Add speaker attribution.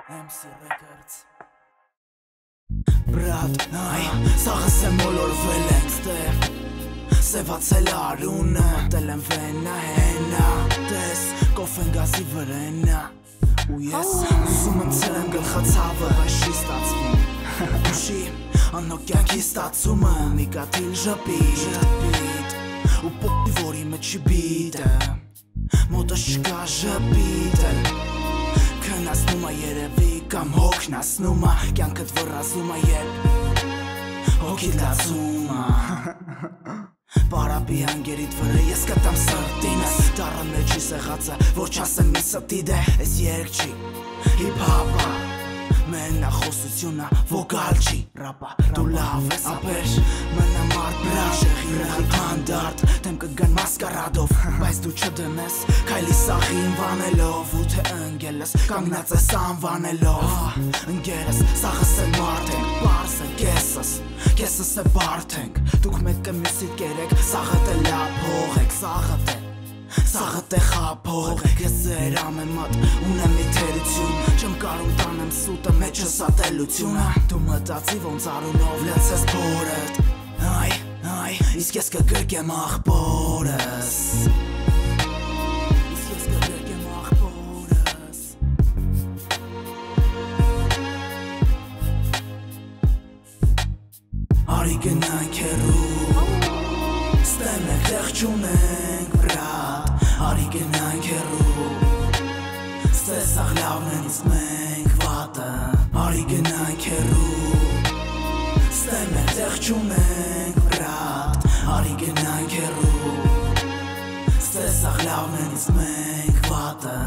Speaker 1: MC Records Բրատ, այ, սաղս եմ ոլորվել ենք ստեղ Սևացել արունը, մտել եմ վենա, հենա Տես, կոֆեն գազի վրենա Ու ես ուզում եմ ցրեմ գլխացավը, բայց չի ստացվում Ուշի, աննոկյանքի ստացումը, մի կաթիլ ժպիտ Ու պոպի, որի մեջ չի բիտը Մոտս չկա ժպիտը Քնասնում է երևի կամ հոգնասնում է Կյանքդ վռազում է երբ հոգիդ լացում է Պարապի հանգերիդ վրա ես կտամ սրտինս Դառը մեջի սեղածը որ չասեմ մի ստիդ է Ես երգ չի հիփ-հապա Մենախոսությունը վոգալ չի Ռապա դու լավ ես ապեր Մնա մարդ բրաշ Շեղի հանդարդ Դեմ կգան մասկարադով Բայց դու չդնես Քայլի սախին վանելով Ու թե ընգելս Կանգնած ես անվանելով Ընգերս սաղս էլ մարդ ենք Պարս է կեսս է բարդ ենք Դուք մետքը մյուսիդ կերեք Սաղըտ է լապող եք Սաղըտ է խապող Ես ձեր ամեմատ ունեմ մի թերություն Չեմ կարում տանեմ սուտը մեջս ատելությունը Դու մտածի ոնց արունով լցես փորդ Այ, իսկ ես կգրկեմ աղբորս Իսկ ես կգրկեմ աղբորս Արի գնանք հեռու Ստեմ ենք տեղ չունենք բրատ Արի գնանք հեռու Ստեսաղ լավն են իսկ մենք վատը Արի գնանք հեռու Ստեմ ենք տեղ չունենք բրատ Արի գնանք հեռու Ստեսաղ լավն են իսկ մենք վատը